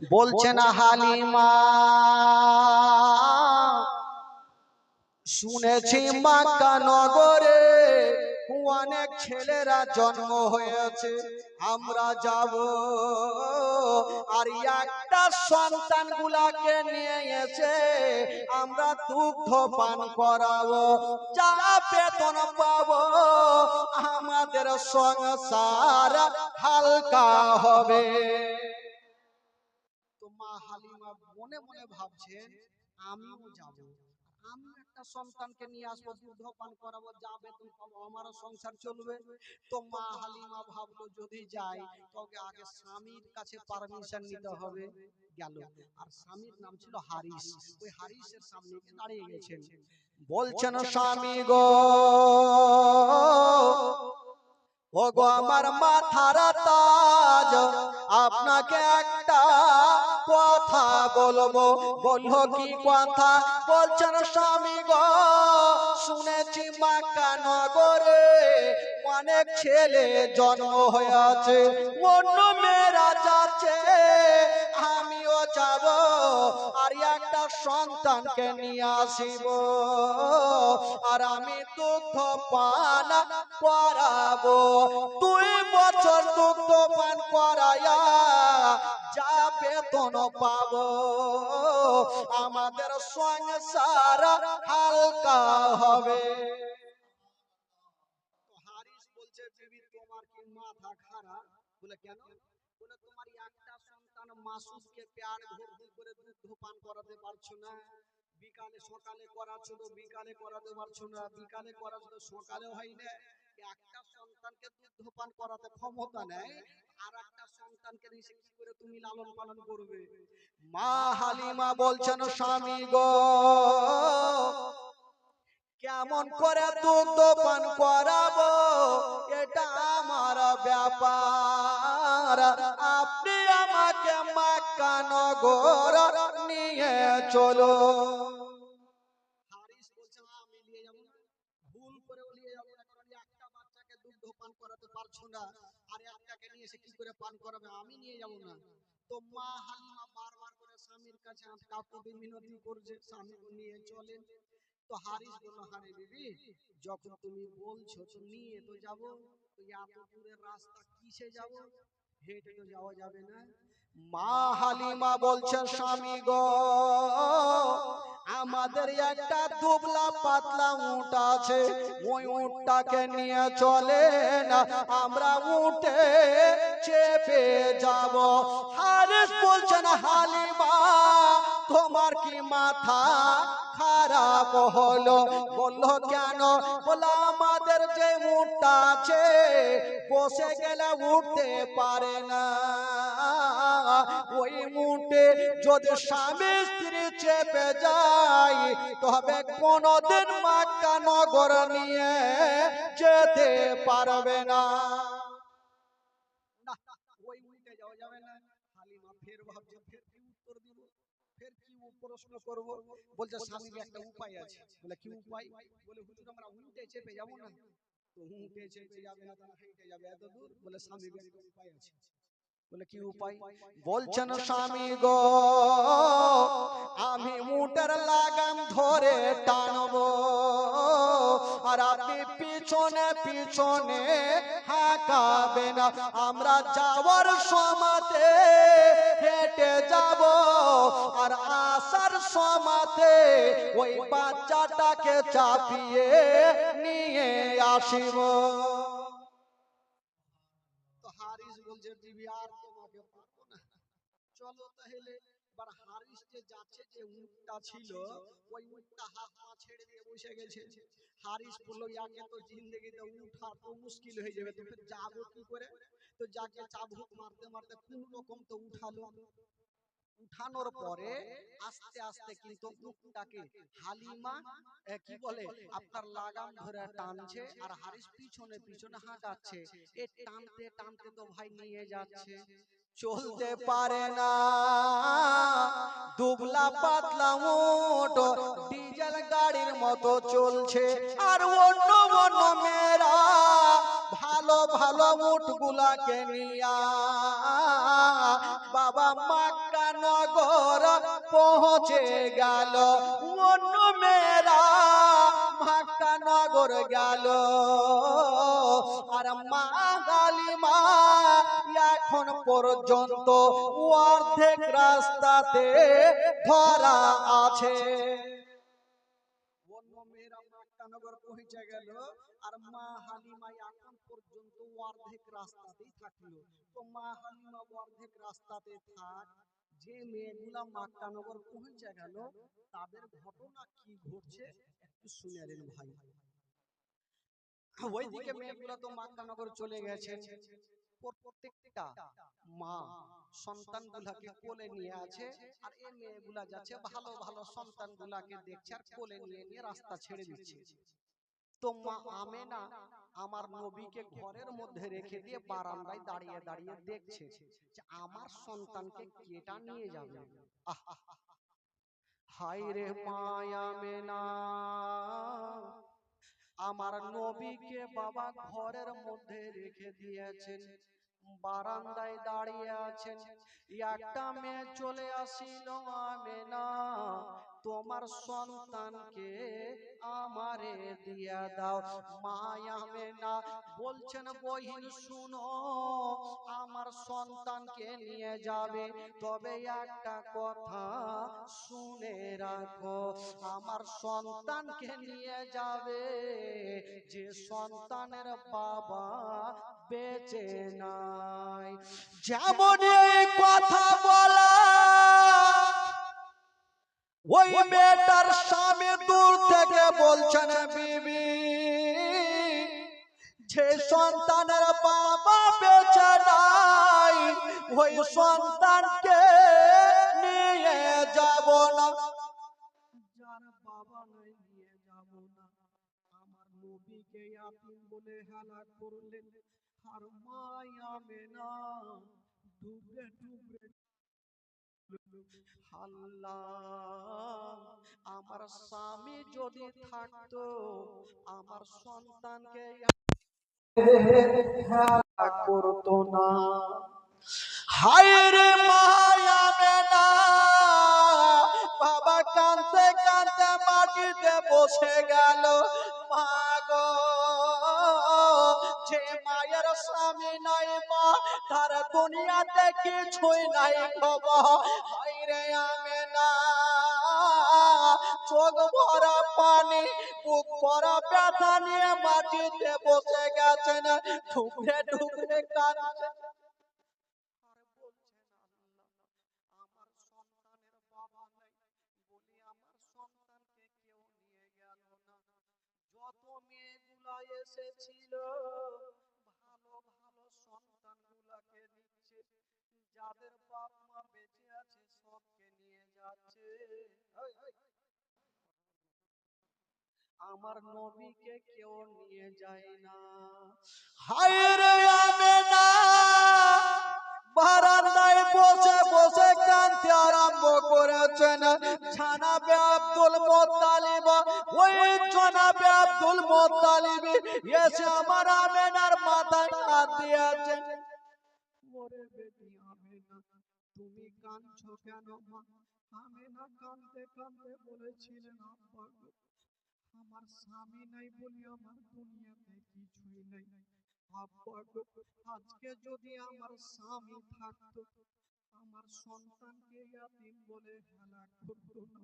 বলছেন হালিমা শুনেছি মক্কা নগরে অনেক ছেলেরা জন্ম হয়েছে, আমরা যাব আর একটা সন্তান গুলাকে নিয়ে এসে আমরা দুগ্ধ পান করাবো, যা বেতন পাবো আমাদের সংসার হালকা হবে। তো মা হালিমা মনে মনে ভাবছেন আমিও যাব, আমি একটা সন্তানকে নিয়ে আসবো, দুধ পান করাবো, যা বেতন পাবো আমারও সংসার চলবে। তো মা হালিমা ভাবলো যদি যাই তবে আগে স্বামীর কাছে পারমিশন নিতে হবে। গেল, আর স্বামীর নাম ছিল হারিস। ওই হারিসের সামনে গিয়ে দাঁড়িয়ে গেছেন, বলছেন স্বামী গো, ও গো আমার মাথার তাজ, আপনাকে একটা কথা বলবো। বললো কি কথা? বলছেন স্বামী গো, শুনেছি মক্কা নগরে অনেক ছেলে জন্ম হয়েছে, অন্য মেয়েরা যাচ্ছে, আমিও যাব আর একটা সন্তানকে নিয়ে আসিব, আর আমি দুগ্ধ পান করাবো। 2 বছর দুগ্ধ পান করায়া যা বেতন পাবো আমাদের সংসার হালকা হবে। হারিস বলছে বিবি তোমার কি মাথা খারাপ? বলে কেন? বলে তোমার একটা সন্তান মাসুদকে পেট ভর্তি করে দুধ পান করাতে পারছো না, বিকালে সকালে করাচ্ছো তো বিকালে করাতে পারছো না, বিকালে করাচ্ছো তো সকালে হয় না। একটা সন্তানকে দুধ পান করাতে ক্ষমতা নেই, আর একটা সন্তানকে নিয়ে কি করে তুমি লালন পালন করবে? মা হালিমা বলছেন স্বামী গো, কেমন করে দুধ পান করাবো এটা আমার ব্যাপার, আপনি আমাকে মক্কা নগর নিয়ে চলো। হারিস বলছে আমি নিয়ে যাব না, ভুল করে নিয়ে যাব না, কারণ একটা বাচ্চাকে দুধ পান করাতে পারছো না, আর একটাকে নিয়ে এসে কি করে পান করাবে, আমি নিয়ে যাব না। তো মা হালিমা বারবার করে স্বামীর কাছে কাকুতি মিনতি করছে, স্বামীকে নিয়ে চলেন। তো হারিস বলল হারে বিবি, যখন তুমি বলছো তো নিয়ে তো যাব, তো এত দূরের রাস্তা কিসে যাব, হেঁটে তো যাওয়া যাবে না। মা হালিমা বলছে স্বামী গো, আমাদের একটা দুবলা পাতলা উট আছে, ওই উটটাকে নিয়ে চলেন, আমরা উটে চেপে যাব। হারিস বলছেন হালিমা তোমার কি মাথা খারাপ হলো? বললো কেন? বলে আমাদের যে উটটা আছে বসে গেলে উঠতে পারে না, ওই উটে যদি স্বামী স্ত্রী চেপে যায় তবে কোনদিন মক্কা নগর নিয়ে যেতে পারবে না। ওই উঠে যাওয়া যাবে না। হালিমা ফের ভাবছে ফের কি উত্তর দিব, ফের কি প্রশ্ন করব। বলছে স্বামীর একটা উপায় আছে। বলে কি উপায়? বলে হুজুর আমরা উঠে চেপে যাব না। তো উঠে চেপে যাবে না, তাহলে হেঁটে যাবে এত দূর। বলে স্বামীর একটা উপায় আছে। বলে কি উপায়? বলছেন স্বামী গো, আমি উটের লাগাম ধরে টানবো, আর আপনি পিছনে পিছনে হাঁকাবেন, আমরা যাওয়ার সময়তে হেঁটে যাব, আর আসার সময়তে ওই বাচ্চাটাকে চাপিয়ে নিয়ে আসিব। তো হারিস বলছে দিবি আর তোমাকে পারবো না, চলো তাহলে। এবার হারিস যে যাচ্ছে, যে উটটা ছিল ওই উটটা হাত পা ছেড়ে দিয়ে বসে গেছে। হারিস বললো ইয়াকে তো জিন্দেগিতে উঠা তো মুশকিল হয়ে যাবে, তো ফের যাবো কি করে? তো যাকে চাবুক মারতে মারতে কোন রকম তো উঠালো। উঠানোর পরে আস্তে আস্তে কিন্তু উটটাকে হালিমা কি বলে আপনার লাগাম ধরে টানছে, আর হারিস পিছনে পিছনে হাঁটাচ্ছে। এ টানতে টানতে তো ভাই নিয়ে যাচ্ছে, চলতে পারে না, দুবলা পাতলা উট ডিজেল গাড়ির মতো চলছে, আর অন্য অন্য মেয়েরা ভালো ভালো উট গুলাকে নিয়া বাবা মক্কা পৌঁছে গেল, অন্য মেয়েরা মক্কা নগর গেল। আর মা হালিমা এখন পর্যন্ত অর্ধেক রাস্তাতে ধরা আছে। অন্য মেয়েরা মক্কা নগর পৌঁছে গেল, আর মা হালিমা এখন পর্যন্ত অর্ধেক রাস্তাতেই থাকলো। তো মা হালিমা অর্ধেক রাস্তাতে থাক, যে মেয়েগুলা মক্কা নগর পৌঁছে গেল তাদের ঘটনা কি ঘটছে একটু শুনে নেন ভাই। ওইদিকে মেয়েগুলা তো মক্কা নগর চলে গেছেন, প্রত্যেকটা মা সন্তানগুলাকে কোলে নিয়ে আছে, আর এই মেয়েগুলা যাচ্ছে ভালো ভালো সন্তানগুলাকে দেখছে আর কোলে নিয়ে নিয়ে রাস্তা ছেড়ে দিচ্ছে। তো মা আমেনা আমার নবীকে ঘরের মধ্যে রেখে দিয়ে বারান্দায় দাঁড়িয়ে দাঁড়িয়ে দেখছে যে আমার সন্তানকে কেটা নিয়ে যাবে। হায় রে মা আমেনা, আমার নবীকে বাবা ঘরের মধ্যে রেখে দিয়েছেন, বারান্দায় দাঁড়িয়ে আছেন। একটা মেয়ে চলে আসিল, আমেনা তোমার সন্তানকে আমারে দিয়া দাও। মা আমেনা বলছেন বহিন শুনো, আমার সন্তানকে নিয়ে যাবে, তবে একটা কথা শুনে রাখো, আমার সন্তানকে নিয়ে যাবে যে সন্তানের বাবা বেঁচে নাই। যেমন এই কথা বলা, ওই মেয়েটার স্বামী দূর থেকে বলছেন বিবি, যে সন্তানের বাবা বেঁচে নাই ওই সন্তানকে নিয়ে যাব না, যার বাবা নাই নিয়ে যাব না। আমার নবীকে ইয়াতীম বলে হেলা করলেন, আর মা আমেনা ডুবে ডুবে আল্লাহ, আমার স্বামী যদি থাকতো আমার সন্তানকে হেলা করতো না। হায় রে মা আমেনা, বাবা কাঁদতে কাঁদতে মাটিতে বসে গেল। মা গো, যে মায়ের স্বামী নাই মা, তার দুনিয়াতে কিছুই নাই বাবা। হায় রে আমেনা, চোখ ভরা পানি, বুক ভরা ব্যথা নিয়ে মাটিতে বসে গেছেন, ঠুকরে ঠুকরে কাঁদছেন। আমার সন্তানের বাবা নাই বলি আমার সন্তানকে কেউ নিয়ে গেল না। যত মেয়েগুলা এসেছিল ভালো ভালো সন্তানগুলাকে নিচ্ছে, যাদের বাপ মা বেঁচে আছে সবকে নিয়ে যাচ্ছে, আমার নবীকে কেউ নিয়ে যায় না। হায় রে আমেনা, বারান্দায় বসে বসে কাঁদতে আরম্ভ করেছেন। জানাবে আব্দুল মুত্তালিব, ওই জানাবে আব্দুল মুত্তালিব এসে আমার আমেনার মাথায় হাত দিয়েছেন। ওরে বেটি আমেনা, তুমি কাঁদছো কেন মা? আমেনা কাঁদতে কাঁদতে বলেছিলেন, আব্বা গো, আমার স্বামী নাই বলি আমার দুনিয়াতে কিছুই নাই। আব্বা গো, আজকে যদি আমার স্বামী থাকতো আমার সন্তানকে ইয়াতীম বলে হেলা করতো না।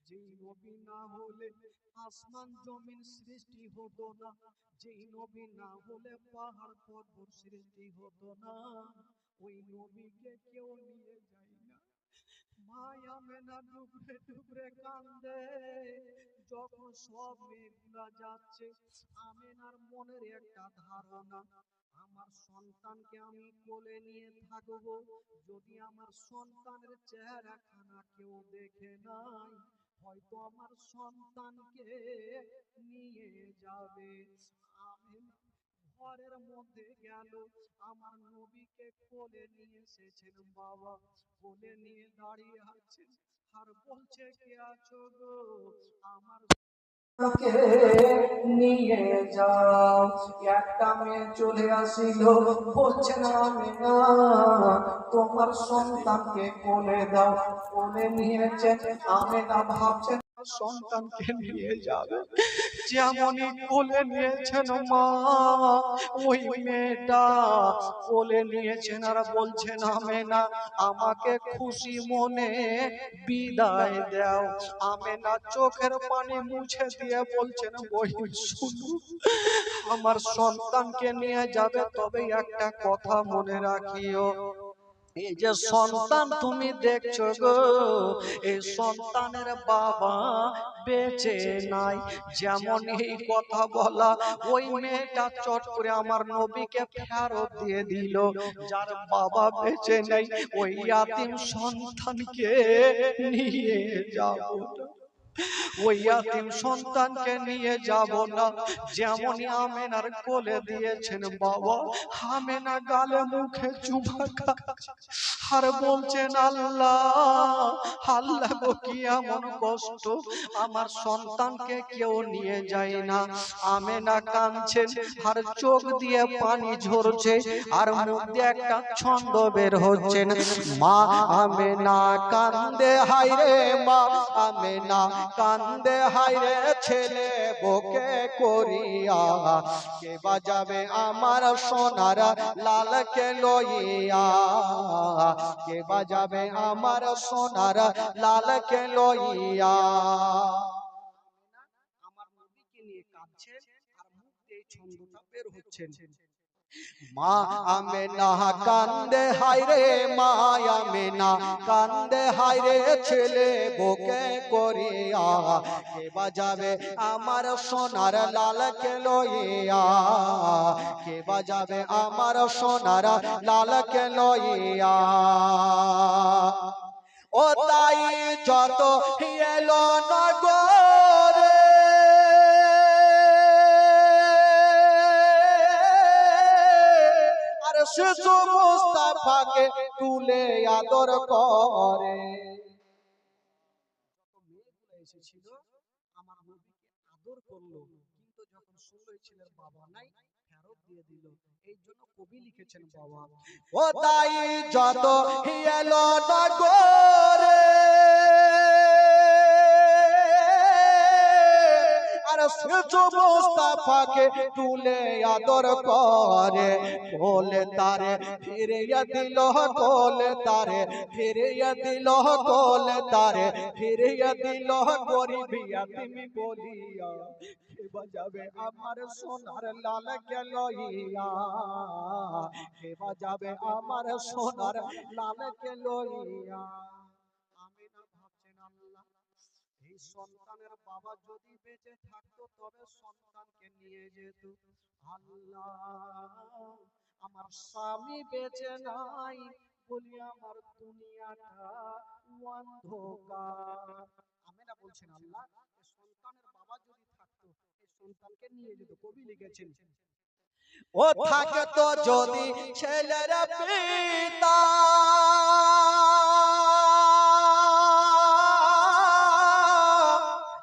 যেই নবী না হলে আসমান জমিন সৃষ্টি হতো না, যেই নবী না হলে পাহাড় পর্বত সৃষ্টি হতো না, ওই নবীকে কেউ নিয়ে যায় না। মা আমেনা ডুবরে ডুবরে কান্দে। যখন সব মেয়েগুলা যাচ্ছে, আমেনার মনের একটা ধারণা, আমার সন্তানকে আমি কোলে নিয়ে থাকবো, যদি আমার সন্তানের চেহারাখানা কেউ দেখে নাই হয়তো আমার সন্তানকে নিয়ে যাবে। আমেনা ঘরের মধ্যে গেল, আমার নবীকে কোলে নিয়ে এসেছেন বাবা, কোলে নিয়ে দাঁড়িয়ে আছেন আর বলছে কে আছো গো? আমার কে নিয়ে যাও। একটা মেয়ে চলে আসিল, বলছে না আমি না, তোমার সন্তানকে কোলে দাও। কোলে নিয়েছে, আমি না ভাবছেন সন্তানকে নিয়ে যাবে, যেমনই কোলে নিয়েছেন মা, ওই মেয়েটা কোলে নিয়েছেন আর বলছেন আমি না, আমাকে খুশি মনে বিদায় দাও। আমি না চোখের পানি মুছে দিয়ে বলছেন বই শুনো, আমার সন্তানকে নিয়ে যাবে, তবে একটা কথা মনে রাখিও, এই যে সন্তান তুমি দেখছো গো, এই সন্তানের বাবা বেঁচে নাই। যেমন এই কথা বলা, ওই মেয়েটা চট করে আমার নবীকে ফেরত দিয়ে দিল। যার বাবা বেঁচে নেই, ওই ইয়াতিম সন্তানকে নিয়ে যাবো, ওই ইয়াতিম সন্তানকে নিয়ে যাব না। যেমনই আমেনার কোলে দিয়েছেন বাবা, আমেনা গালে মুখে চুমা আর বলছেন আল্লাহ, আল্লাহ গো কি এমন কষ্ট, আমার সন্তানকে কেউ নিয়ে যায় না। আমেনা কাঁদছেন আর চোখ দিয়ে পানি ঝরছে আর মুখ দিয়ে একটা ছন্দ বের হচ্ছে, মা আমেনা কান্দে হায়রে, মা আমেনা কান্দে হায়রে, ছেলে বুকে করিয়া, কে বাজাবে আমার সোনার লালকে লইয়া, কে বাজাবে আমার সোনার লালকে লইয়া। আমার নবীকে নিয়ে কাঁদছে আর মুখ দিয়ে ছন্দটা বের হচ্ছে, মা আমেনা কান্দে হায়রে, মা আমেনা কান্দে হায়রে, ছেলে বুকে করিয়া, কে বাজাবে আমার সোনার লালকে লইয়া, কে বাজাবে আমার সোনার লালকে লইয়া। ও তাই যত এলো নগরে, আর শিশু মুস্তাফাকে তুলে আদর করে। মেয়েগুলো এসেছিল, আমার নবীকে আদর করলো, কিন্তু যখন শুনলো ছেলের বাবা নাই, ফেরত দিয়ে দিল। এই জন্য কবি লিখেছেন বাবা, ও তাই যত এলো নগরে, আর শিশু মুস্তাফাকে তুলে আদর করে, কোলে তারে ফিরিয়ে দিল, কোলে তারে ফিরিয়ে দিল, কোলে তারে ফিরিয়ে দিল, গরিবিয়া তুমি বলিয়া, কে বাজাবে আমার সোনার লালকে লইয়া, কে বাজাবে আমার সোনার লালকে লইয়া। আমি না ভাবছেন আল্লাহ, এই সন্তানের বাবা যদি বেঁচে থাকতো তবে সন্তানকে নিয়ে যেত। আল্লাহ, আমার স্বামী বেঁচে নাই বলি আমার দুনিয়াটা অন্ধকার। আমি না বলছেন আল্লাহ, এই সন্তানের বাবা যদি থাকতো, এই সন্তানকে নিয়ে যেত। কবি লিখেছেন, ও থাকে তো যদি ছেলের পিতা,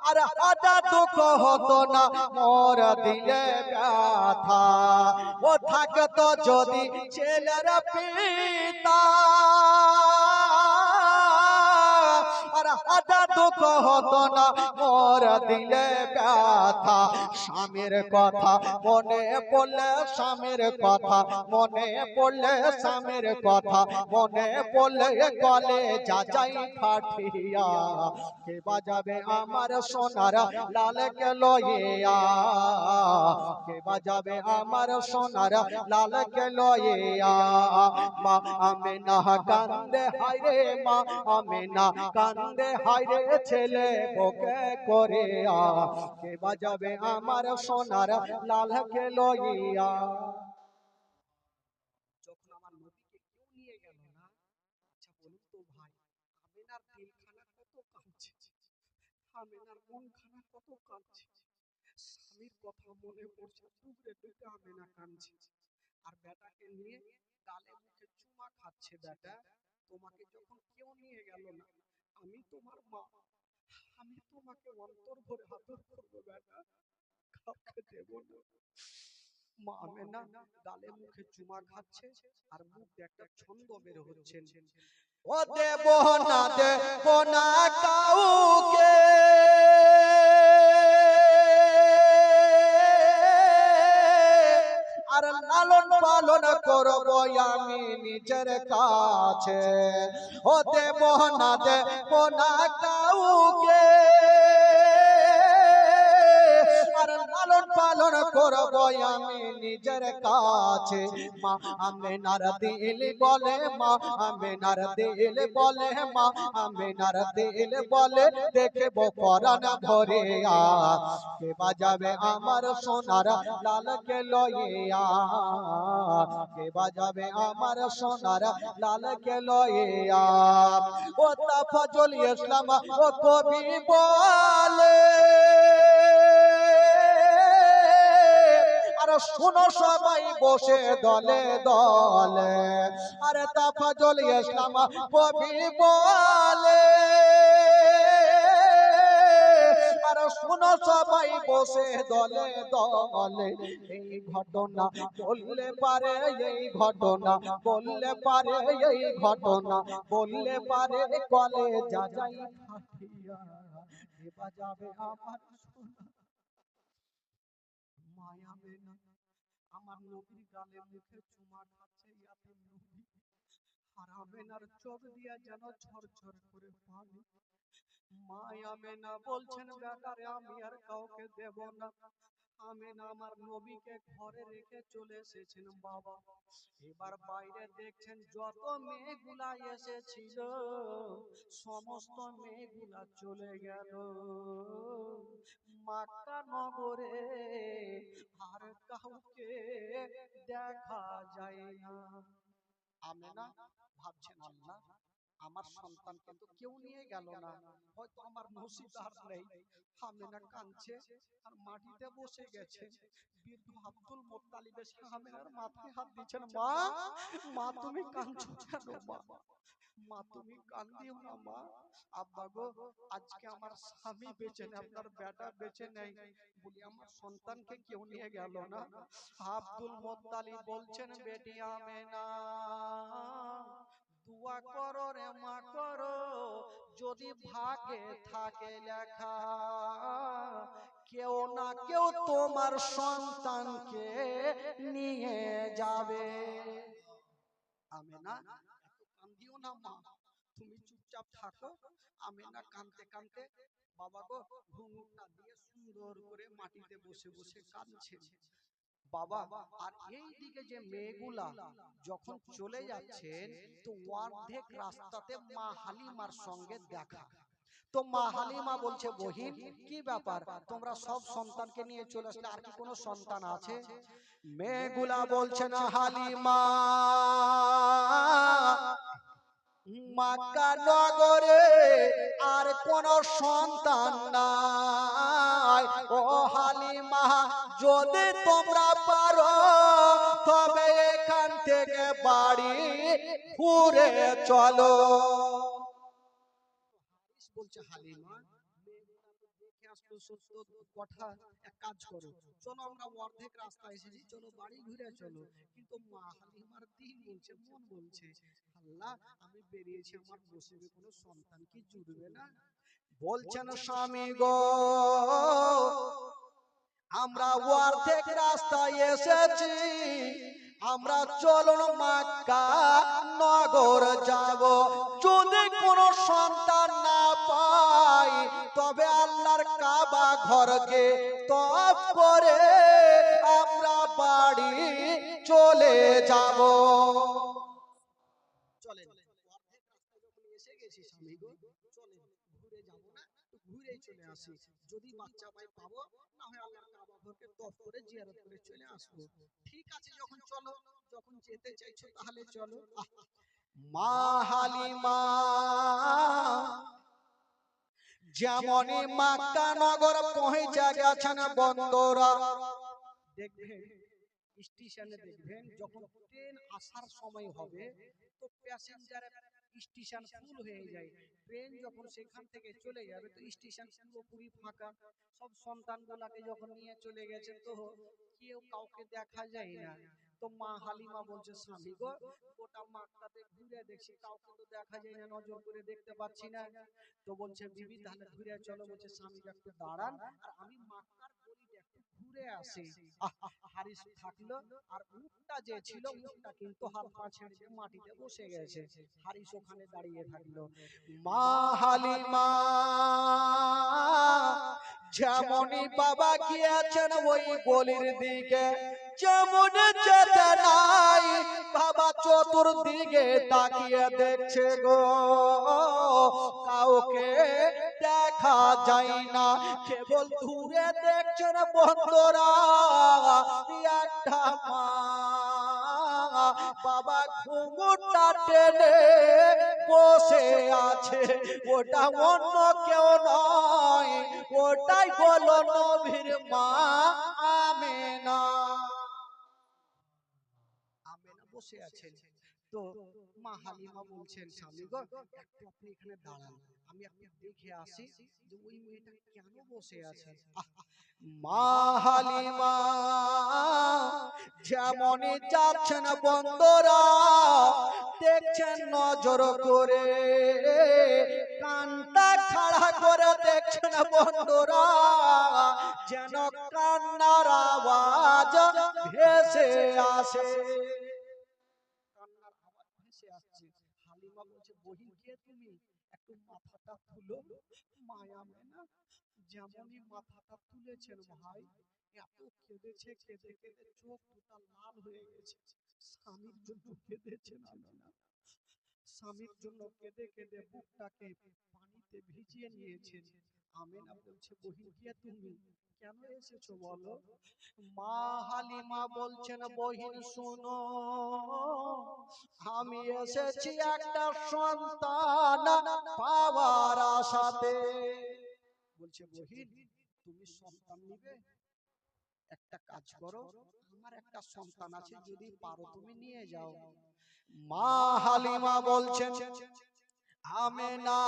আর হাটা দুঃখ হতো না মোর দিলে ব্যথা। ও থাকে তো যদি ছেলের পিতা, আর হাটা দুঃখ হতো না মোর দিলে ব্যথা। স্বামীর কথা মনে পড়লে, স্বামীর কথা মনে পড়লে, স্বামীর কথা মনে পড়লে, গলে যা যাই ফাটিয়া, কে বাজাবে আমার সোনার লালকে লইয়া, কে বাজাবে আমার সোনার লালকে লইয়া। মা আমেনা কান্দে হায়রে, মা আমেনা কান্দে হায়রে, ছেলে বুকে করিয়া, কে বাজাবে আমার সোনার লালকে লইয়া। যখন আমার নবীকে কেউ নিয়ে গেল না, আচ্ছা বলুন তো ভাই, আমেনার দিলখানা কত কাঁদছে, আমেনার মনখানা কত কাঁদছে, স্বামীর কথা মনে পড়ছে, টুকরে টুকরে আমেনা কাঁদছে, আর বেটাকে নিয়ে গালে মুখে চুমা খাচ্ছে। বেটা, তোমাকে যখন কেউ নিয়ে গেল না, আমি তোমার মা, আমি তোমাকে অন্তর ভরে আদর করবো বেটা, কাউকে দেব না। মা আমেনা গালে মুখে চুমা খাচ্ছে আর মুখ দিয়ে একটা ছন্দ বের হচ্ছে, ও দেব না কাউকে, আর লালন পালন করব আমি নিজের কাছে। ও দেব না কাউকে, আর লালন পালন করব আমি নিজের কাছে। মা আমেনার দিল বলে, মা আমেনার দিল বলে, মা আমেনার দিল বলে, দেখব পরাণ ভরে কে বাজাবে আমার সোনার লালকে লইয়া, কে বাজাবে আমার সোনার লালকে লইয়া। ও তাফাজুল ইসলাম ও কবি বলে, আর শুনো সবাই বসে দলে দলে, আরে তাফাজুল ইসলাম কবি বলে, আর শুনো সবাই বসে দলে দলে, এই ঘটনা বললে পারে, এই ঘটনা বললে পারে, এই ঘটনা বললে পারে, কলে যা যাই ফাটিয়া এবার যাবে আমার সোনা। মায়া মেনা আমার নবীর গালে মুখে চুমা খাচ্ছে, ইয়াতিম নবী, আর আমেনার চোখ দিয়া যেন ঝরঝর করে পানি। মায়া মেনা বলছেন বেটারে আমি আর কাউকে দেব না। আমেনা আমার নবীকে ঘরে রেখে চলে এসেছেন বাবা। এবার বাইরে দেখছেন যত মেয়েগুলা এসেছিল সমস্ত মেয়েগুলা চলে গেল মক্কা নগরে, আর কাউকে দেখা যায় না। আমেনা ভাবছেন আল্লাহ আমার সন্তানকে তো কেউ নিয়ে গেল না, হয়তো আমার নসিব আর নেই। আমেনা কাঁদছে আর মাটিতে বসে গেছে। বৃদ্ধ আব্দুল মুত্তালিব এসে আমেনার মাথায় হাত দিচ্ছেন, মা মা তুমি কাঁদছো কেন? মা মা তুমি কান্দিও না মা। আব্বা গো আজকে আমার স্বামী বেঁচে নেই, আপনার বেটা বেঁচে নেই বলি আমার সন্তানকে কেউ নিয়ে গেল না। আব্দুল মুত্তালিব বলছেন বেটি আমেনা দুয়া করো রে মা করো, যদি ভাগে থাকে লেখা কেউ না কেউ তোমার সন্তানকে নিয়ে যাবে। আমেনা এত কান্দিও না মা, তুমি চুপচাপ থাকো। আমেনা কাঁদতে কাঁদতে বাবা গো ঘুঙুরটা দিয়ে সুন্দর করে মাটিতে বসে বসে কাঁদছে বাবা। আর এই দিকে যে মেয়েগুলা যখন চলে যাচ্ছেন তো অর্ধেক রাস্তাতে মা হালিমার সঙ্গে দেখা। তো মা হালিমা বলছে বহিন কি ব্যাপার, তোমরা সব সন্তানকে নিয়ে চলে আসলে, আর কি কোনো সন্তান আছে? মেয়েগুলা বলছে না হালিমা মক্কা নগরে আর কোন সন্তান নাই। ও হালিমা যদি তোমরা পারো তবে এখান থেকে বাড়ি ঘুরে চলো। বলছে হালিমা দেখে আসলো সত্য কথা, এক কাজ করো চলো আমরা অর্ধেক রাস্তা এসেছি, চলো বাড়ি ঘুরে চলো। কিন্তু মা হালিমার দিল বলছে মন বলছে আল্লাহ আমি বেরিয়েছি আমার নসিবে কোনো সন্তান কি জুড়বে না। বলছেন স্বামী গো আমরা অর্ধেক রাস্তায় এসেছি, আমরা চলুন মক্কা নগর যাব। যদি কোনো সন্তান না পাই তবে আল্লাহর কাবা ঘরকে তওয়াফ করে আমরা বাড়ি চলে যাব। চলেন অর্ধেক রাস্তা যখন এসে গেছি স্বামী গো চলেন ঘুরে যাব না, একটু ঘুরেই চলে আসি, যদি বাচ্চা পাই পাবো, না হয় আল্লাহর কাবা ঘরকে তওয়াফ করে জিয়ারত করে চলে আসবো। ঠিক আছে যখন চলো, যখন যেতে চাইছো তাহলে চলো। মা হালিমা যেমনই মক্কা নগর পৌঁছে গেছেন বন্ধুরা, দেখবেন স্টেশনে দেখবেন যখন ট্রেন আসার সময় হবে তো প্যাসেঞ্জার স্টেশন ফুল হয়ে যায়। ট্রেন যখন সেখান থেকে চলে যাবে তো স্টেশন পুরোপুরি ফাঁকা। সব সন্তানগুলাকে যখন নিয়ে চলে গেছে তো কেউ কাউকে দেখা যায় না। তো মা হালিমা বলছে, স্বামী গো, গোটা মাঠটাতে ঘুরে দেখছি কাউকে তো দেখা যায় না, নজর করে দেখতে পাচ্ছি না। তো বলছে বিবি তাহলে ঘুরে চলো। বলছে স্বামী একটু দাঁড়ান আর আমি মাঠটার গলিটা একটু ঘুরে আসি। হারিস থাকলো আর উটটা যে ছিল উটটা কিন্তু হাত পা ছেড়ে দিয়ে মাটিতে বসে গেছে। হারিস ওখানে দাঁড়িয়ে থাকলো। মা হালিমা যেমনই বাবা গিয়েছেন ওই গলির দিকে, যেমন যেতে নাই বাবা চতুর্দিকে তাকিয়ে দেখছে গো, কাউকে দেখা যায় না। কেবল দূরে দেখছেন বন্ধুরা একটা মা, বাবা ঘুঙুরটা টেনে বসে আছে। ওটা অন্য কেউ নয়, ওটাই হলো নবীর মা আমেনা। আমেনা বসে আছেন। তো মা হালিমা বলছেন, স্বামী গো একটু আপনি এখানে দাঁড়ান, আমি আপনি দেখে আসি যে ওই মেয়েটা কেন বসে আছে। মা হালিমা যেমনই যাচ্ছেন বন্ধুরা দেখছেন নজর করে, কানটা খাড়া করে দেখছেন বন্ধুরা, যেন কান্নার আওয়াজ ভেসে আসে। কান্নার আওয়াজ ভেসে আসছে। হালিমা বলছে, বহিন কে তুমি? একটু মাথাটা তুলো। মায়া মেনা যেমনই মাথাটা তুলেছেন ভাই, এত কেঁদেছে, কেঁদে কেঁদে চোখ দুটা লাল হয়ে গেছে। স্বামীর জন্য কেঁদেছেন আমেনা, স্বামীর জন্য কেঁদে কেঁদে বুকটাকে পানিতে ভিজিয়ে নিয়েছেন। আমেনা বলছে, বহিন কে তুমি? কেন এসেছো বলো? মা হালিমা বলছেন, বহিন শুনো, আমি এসেছি একটা সন্তান পাওয়ার আশাতে। বলছে, বহিন তুমি সন্তান নিবে? একটা কাজ করো, আমার একটা সন্তান আছে, যদি পারো তুমি নিয়ে যাও। মা হালিমা বলছেন, আমেনা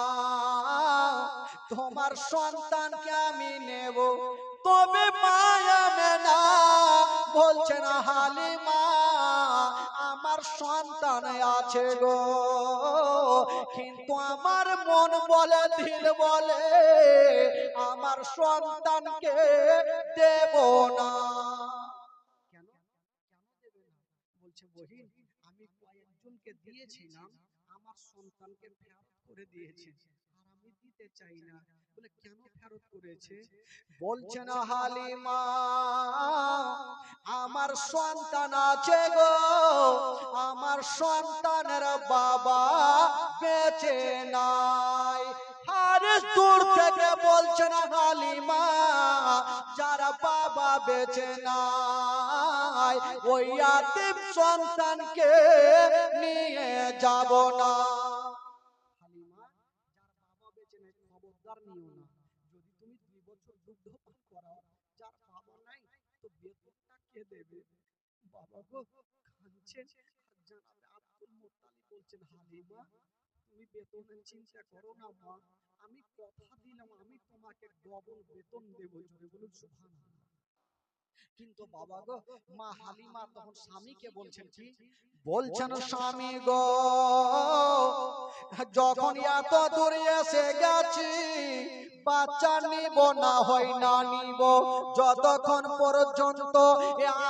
তোমার সন্তানকে আমি নেব, তবে মা আমেনা বলছেন, হালিমা আমার সন্তান আছে গো, কিন্তু আমার মন বলে দিল বলে আমার সন্তানকে দেব না। কেন কেন দেবে না? বলছে, বহিন আমি কয়েকজনকে দিয়েছিলাম, আমার সন্তানকে ফেরত করে দিয়েছে, আর আমি দিতে চাই না। বলে কেন ফেরত করেছে? বলছে না হালিমা আমার সন্তান আছে গো, আমার সন্তানের বাবা বেঁচে নাই। আরে দূর থেকে বলছে না হালিমা, যারা বাবা বেঁচে নাই ওই ইয়াতীম সন্তানকে নিয়ে যাব না। হালিমা, যার বাবা বেঁচে নাই খবরদার নিও না। যদি তুমি 2 বছর দুগ্ধপান করাও, যার বাবা নাই তো বেতনটা কে দেবে? বাবা গো কাঁদছেন। জানাবে আব্দুল মুত্তালিব বলছেন, হালিমা তুমি বেতনের চিন্তা করো না মা, আমি কথা দিলাম আমি তোমাকে ডবল বেতন দেব। জোরে বলুন সুবহানাল্লাহ। কিন্তু বাবা গো, মা হালিমা তখন স্বামীকে বলছেন কি? বলছেন, স্বামী গো যখন এত দূরে এসে গেছি, বাচ্চা নিব না হয় না নিব, যতক্ষণ পর্যন্ত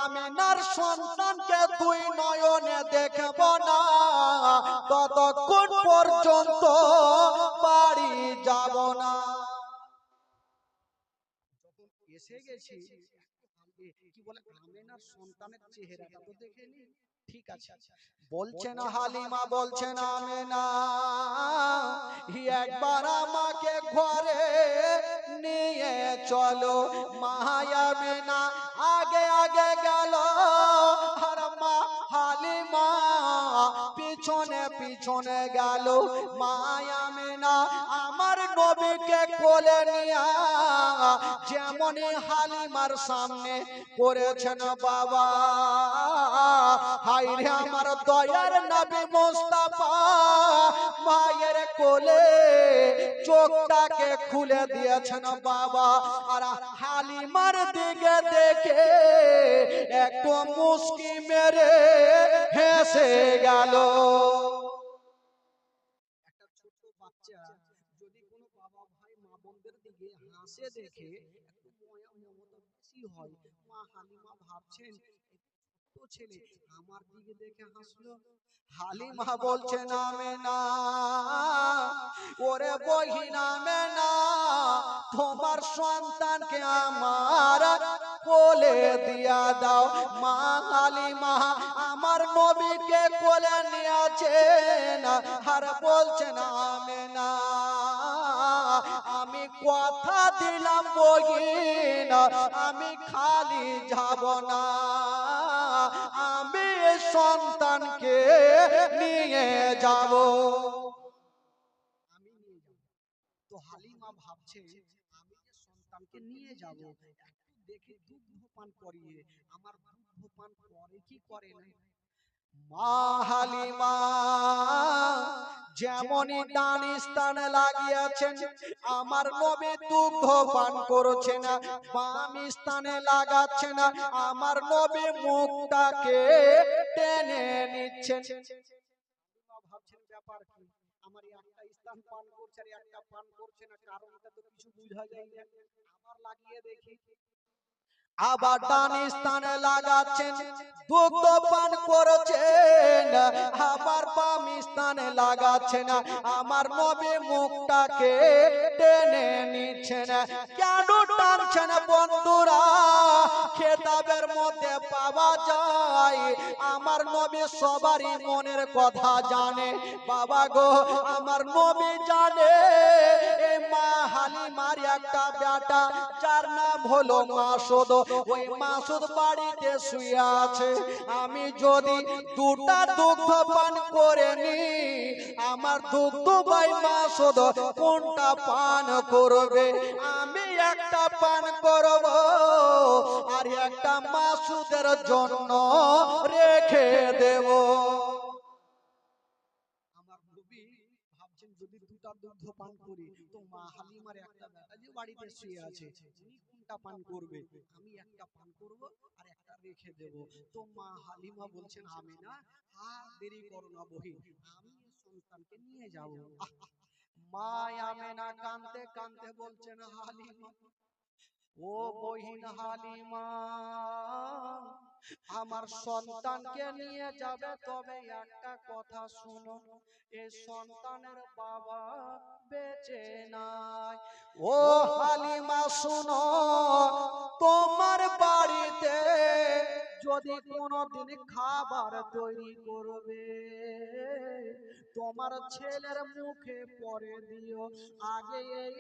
আমেনার সন্তানকে 2 নয়নে দেখব না ততক্ষণ পর্যন্ত বাড়ি যাব না। যখন এসে গেছি কি বলে আমেনার সন্তানের চেহারাটা তো দেখেনি। ঠিক আছে, বলছেন হালিমা বলছেন, আমেনা একবার আমাকে ঘরে নিয়ে চলো। মা আমেনা আগে আগে গেল আর মা হালিমা পিছনে পিছনে গেল। মা আমেনা আমার নবীকে কোলে নিয়ে যেমনই হালিমার সামনে করেছেন বাবা, হায় রে আমার দয়ার নবী মুস্তাফা মায়ের কোলে চোখটাকে খুলে দিয়েছেন বাবা। আর হালিমার দিকে দেখে একটু মুস্কি মেরে হেসে গেল। একটা ছোট বাচ্চা যদি কোনো বাবা ভাই মা বোনদের দিকে হাসে দেখে একটু ময়া মমতা বেশি হয়। মা হালিমা ভাবছেন ছোট ছেলে আমার দিকে দেখে হাসলো। হালিমা বলছে নামে না, ওরে বহিনা মেনা, তোমার সন্তানকে আমার কোলে দিয়া দাও। মা হালিমা আমার নবীকে কোলে নিয়েছেন আর বলছেন আমেনা, আমি কথা দিলাম বহিন আমি খালি যাব না, আমি সন্তানকে নিয়ে যাব, আমি নিয়ে যাব। তো হালিমা ভাবছে আমি যে সন্তানকে নিয়ে যাব একটু দেখে দুগ্ধ পান করিয়ে, আমার দুগ্ধ পান করে কি করে না। মা হালিমা যেমনই ডান স্থানে লাগিয়েছেন আমার নবী দুগ্ধ পান করছে না, বাম স্থানে লাগাচ্ছে না আমার নবী মুখটাকে টেনে নিচ্ছেন। ভাবছেন ব্যাপার কি, আমার একটা স্থান পান করছে আর একটা পান করছে না, কারণটা তো কিছু বোঝা যায় না। আবার লাগিয়ে দেখি, আবার ডান স্থানে লাগাচ্ছেন দুগ্ধ পান করছেন, আবার বাম স্থানে লাগাচ্ছেন আমার নবী মুখটাকে টেনে নিচ্ছেন। কেন টানছেন বন্ধুরা, খেতাবের মধ্যে পাওয়া যায় আমার নবী সবারই মনের কথা জানে। বাবা গো আমার নবী জানে এই মা হালিমার একটা বেটা যার নাম হলো মাসুদ, ওই মাসুদ বাড়িতে শুয়ে আছে। আমি যদি দুটা দুগ্ধ পান করে নি আমার দুগ্ধ ভাই মাসুদ কোনটা পান করবে, আমি একটা পান করব আর একটা মাসুদের জন্য রেখে দেব। আমার নবী ভাবছেন যদি দুটা দুগ্ধ পান করি তো মা হালিমার একটা বেটা যে বাড়িতে শুয়ে আছে উনি কোনটা পান করবে, আমি একটা পান করব আর একটা রেখে দেব। তো মা হালিমা বলছেন আমি না আর দেরি করো না বহি, আমি সন্তানকে নিয়ে যাব। মা আমেনা কাঁদতে কাঁদতে বলছেন হালিমা, ও বহিন হালিমা আমার সন্তানকে নিয়ে যাবে, তবে একটা কথা শুনো, এই সন্তানের বাবা বেঁচে নাই। ও হালিমা শুনো, তোমার বাড়িতে যদি কোনোদিন খাবার তৈরি করবে তোমার ছেলের মুখে পরে দিও আগে এই